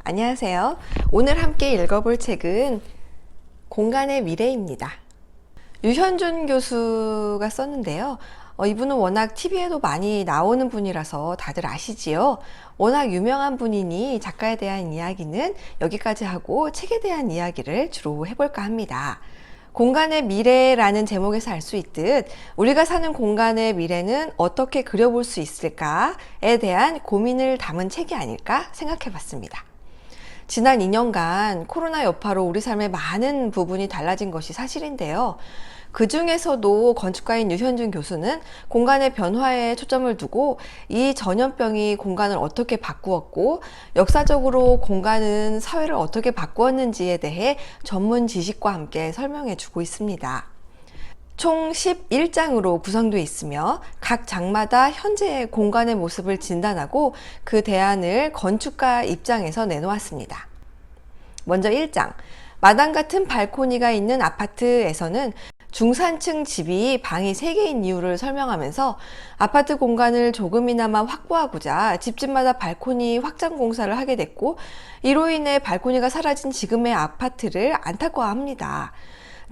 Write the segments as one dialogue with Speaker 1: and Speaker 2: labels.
Speaker 1: 안녕하세요. 오늘 함께 읽어볼 책은 공간의 미래입니다. 유현준 교수가 썼는데요. 이분은 워낙 TV에도 많이 나오는 분이라서 다들 아시지요? 워낙 유명한 분이니 작가에 대한 이야기는 여기까지 하고 책에 대한 이야기를 주로 해볼까 합니다. 공간의 미래라는 제목에서 알 수 있듯 우리가 사는 공간의 미래는 어떻게 그려볼 수 있을까에 대한 고민을 담은 책이 아닐까 생각해 봤습니다. 지난 2년간 코로나 여파로 우리 삶의 많은 부분이 달라진 것이 사실인데요. 그 중에서도 건축가인 유현준 교수는 공간의 변화에 초점을 두고 이 전염병이 공간을 어떻게 바꾸었고 역사적으로 공간은 사회를 어떻게 바꾸었는지에 대해 전문 지식과 함께 설명해 주고 있습니다. 총 11장으로 구성되어 있으며 각 장마다 현재의 공간의 모습을 진단하고 그 대안을 건축가 입장에서 내놓았습니다. 먼저 1장, 마당 같은 발코니가 있는 아파트에서는 중산층 집이 방이 3개인 이유를 설명하면서 아파트 공간을 조금이나마 확보하고자 집집마다 발코니 확장 공사를 하게 됐고 이로 인해 발코니가 사라진 지금의 아파트를 안타까워합니다.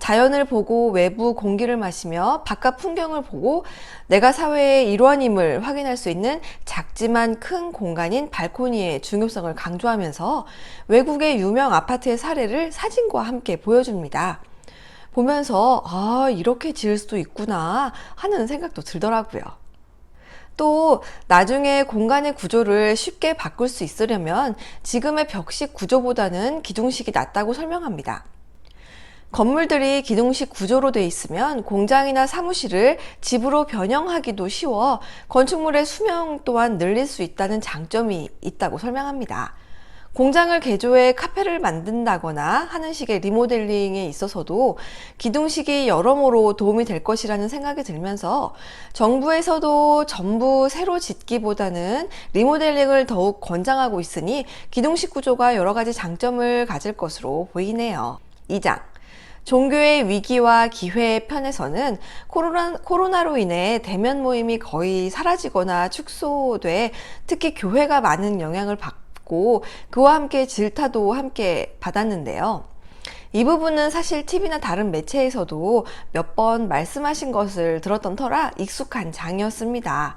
Speaker 1: 자연을 보고 외부 공기를 마시며 바깥 풍경을 보고 내가 사회의 일원임을 확인할 수 있는 작지만 큰 공간인 발코니의 중요성을 강조하면서 외국의 유명 아파트의 사례를 사진과 함께 보여줍니다. 보면서 이렇게 지을 수도 있구나 하는 생각도 들더라고요. 또 나중에 공간의 구조를 쉽게 바꿀 수 있으려면 지금의 벽식 구조보다는 기둥식이 낫다고 설명합니다. 건물들이 기둥식 구조로 되어 있으면 공장이나 사무실을 집으로 변형하기도 쉬워 건축물의 수명 또한 늘릴 수 있다는 장점이 있다고 설명합니다. 공장을 개조해 카페를 만든다거나 하는 식의 리모델링에 있어서도 기둥식이 여러모로 도움이 될 것이라는 생각이 들면서 정부에서도 전부 새로 짓기보다는 리모델링을 더욱 권장하고 있으니 기둥식 구조가 여러 가지 장점을 가질 것으로 보이네요. 2장, 종교의 위기와 기회 편에서는 코로나로 인해 대면 모임이 거의 사라지거나 축소돼 특히 교회가 많은 영향을 받고 그와 함께 질타도 함께 받았는데요. 이 부분은 사실 TV나 다른 매체에서도 몇 번 말씀하신 것을 들었던 터라 익숙한 장이었습니다.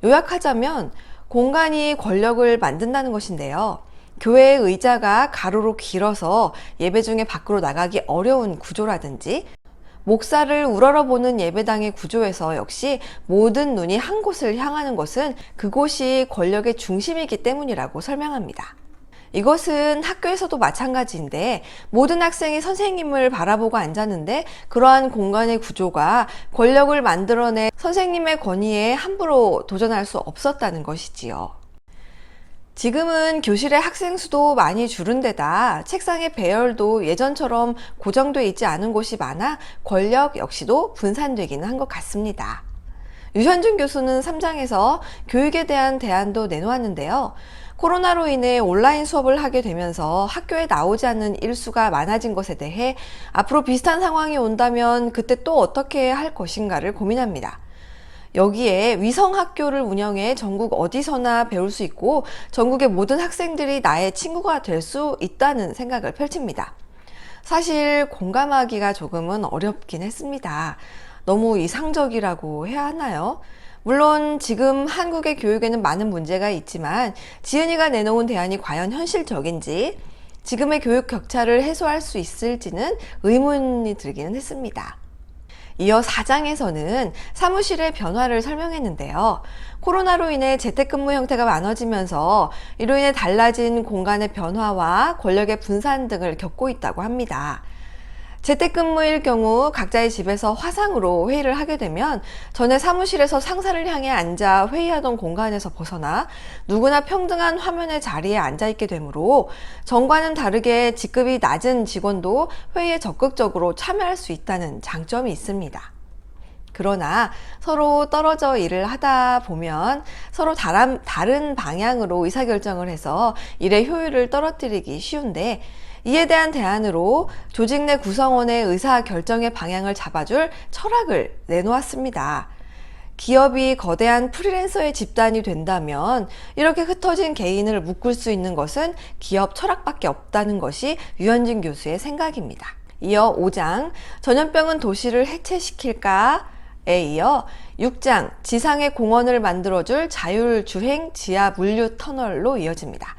Speaker 1: 요약하자면 공간이 권력을 만든다는 것인데요. 교회의 의자가 가로로 길어서 예배 중에 밖으로 나가기 어려운 구조라든지 목사를 우러러보는 예배당의 구조에서 역시 모든 눈이 한 곳을 향하는 것은 그곳이 권력의 중심이기 때문이라고 설명합니다. 이것은 학교에서도 마찬가지인데 모든 학생이 선생님을 바라보고 앉았는데 그러한 공간의 구조가 권력을 만들어내 선생님의 권위에 함부로 도전할 수 없었다는 것이지요. 지금은 교실의 학생 수도 많이 줄은 데다 책상의 배열도 예전처럼 고정되어 있지 않은 곳이 많아 권력 역시도 분산되기는 한 것 같습니다. 유현준 교수는 3장에서 교육에 대한 대안도 내놓았는데요. 코로나로 인해 온라인 수업을 하게 되면서 학교에 나오지 않는 일수가 많아진 것에 대해 앞으로 비슷한 상황이 온다면 그때 또 어떻게 할 것인가를 고민합니다. 여기에 위성학교를 운영해 전국 어디서나 배울 수 있고 전국의 모든 학생들이 나의 친구가 될 수 있다는 생각을 펼칩니다. 사실 공감하기가 조금은 어렵긴 했습니다. 너무 이상적이라고 해야 하나요? 물론 지금 한국의 교육에는 많은 문제가 있지만 지은이가 내놓은 대안이 과연 현실적인지 지금의 교육 격차를 해소할 수 있을지는 의문이 들기는 했습니다. 이어 4장에서는 사무실의 변화를 설명했는데요. 코로나로 인해 재택근무 형태가 많아지면서 이로 인해 달라진 공간의 변화와 권력의 분산 등을 겪고 있다고 합니다. 재택근무일 경우 각자의 집에서 화상으로 회의를 하게 되면 전에 사무실에서 상사를 향해 앉아 회의하던 공간에서 벗어나 누구나 평등한 화면의 자리에 앉아있게 되므로 전과는 다르게 직급이 낮은 직원도 회의에 적극적으로 참여할 수 있다는 장점이 있습니다. 그러나 서로 떨어져 일을 하다 보면 서로 다른 방향으로 의사결정을 해서 일의 효율을 떨어뜨리기 쉬운데 이에 대한 대안으로 조직 내 구성원의 의사결정의 방향을 잡아줄 철학을 내놓았습니다. 기업이 거대한 프리랜서의 집단이 된다면 이렇게 흩어진 개인을 묶을 수 있는 것은 기업 철학밖에 없다는 것이 유현진 교수의 생각입니다. 이어 5장 전염병은 도시를 해체시킬까에 이어 6장 지상의 공원을 만들어줄 자율주행 지하 물류 터널로 이어집니다.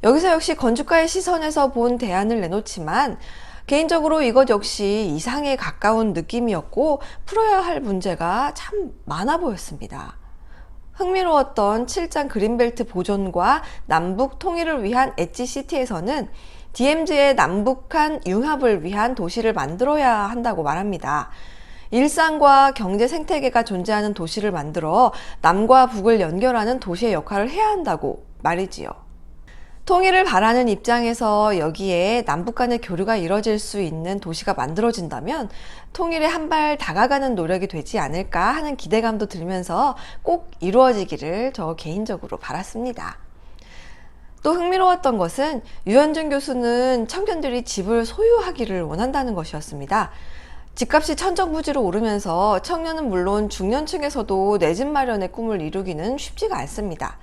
Speaker 1: 여기서 역시 건축가의 시선에서 본 대안을 내놓지만 개인적으로 이것 역시 이상에 가까운 느낌이었고 풀어야 할 문제가 참 많아 보였습니다. 흥미로웠던 7장 그린벨트 보존과 남북 통일을 위한 엣지시티에서는 DMZ의 남북한 융합을 위한 도시를 만들어야 한다고 말합니다. 일상과 경제 생태계가 존재하는 도시를 만들어 남과 북을 연결하는 도시의 역할을 해야 한다고 말이지요. 통일을 바라는 입장에서 여기에 남북 간의 교류가 이뤄질 수 있는 도시가 만들어진다면 통일에 한 발 다가가는 노력이 되지 않을까 하는 기대감도 들면서 꼭 이루어지기를 저 개인적으로 바랐습니다. 또 흥미로웠던 것은 유현준 교수는 청년들이 집을 소유하기를 원한다는 것이었습니다. 집값이 천정부지로 오르면서 청년은 물론 중년층에서도 내 집 마련의 꿈을 이루기는 쉽지가 않습니다.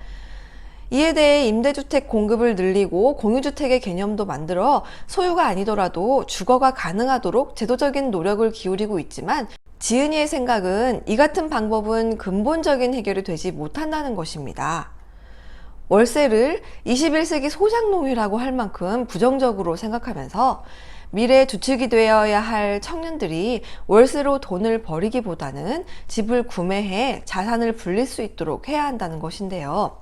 Speaker 1: 이에 대해 임대주택 공급을 늘리고 공유주택의 개념도 만들어 소유가 아니더라도 주거가 가능하도록 제도적인 노력을 기울이고 있지만 지은이의 생각은 이 같은 방법은 근본적인 해결이 되지 못한다는 것입니다. 월세를 21세기 소작농이라고 할 만큼 부정적으로 생각하면서 미래의 주축이 되어야 할 청년들이 월세로 돈을 벌이기보다는 집을 구매해 자산을 불릴 수 있도록 해야 한다는 것인데요.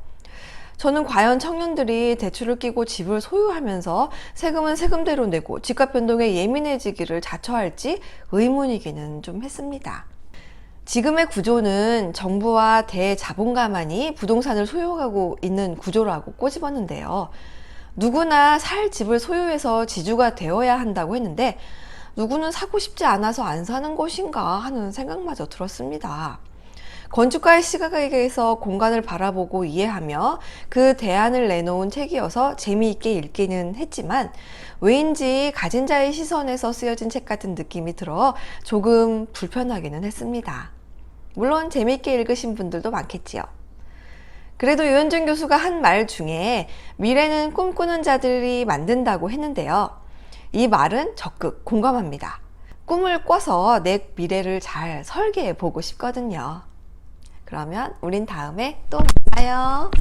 Speaker 1: 저는 과연 청년들이 대출을 끼고 집을 소유하면서 세금은 세금대로 내고 집값 변동에 예민해지기를 자처할지 의문이기는 좀 했습니다. 지금의 구조는 정부와 대자본가만이 부동산을 소유하고 있는 구조라고 꼬집었는데요. 누구나 살 집을 소유해서 지주가 되어야 한다고 했는데 누구는 사고 싶지 않아서 안 사는 것인가 하는 생각마저 들었습니다. 건축가의 시각에서 공간을 바라보고 이해하며 그 대안을 내놓은 책이어서 재미있게 읽기는 했지만 왜인지 가진 자의 시선에서 쓰여진 책 같은 느낌이 들어 조금 불편하기는 했습니다. 물론 재미있게 읽으신 분들도 많겠지요. 그래도 유현준 교수가 한 말 중에 미래는 꿈꾸는 자들이 만든다고 했는데요. 이 말은 적극 공감합니다. 꿈을 꿔서 내 미래를 잘 설계해 보고 싶거든요. 그러면 우린 다음에 또 만나요.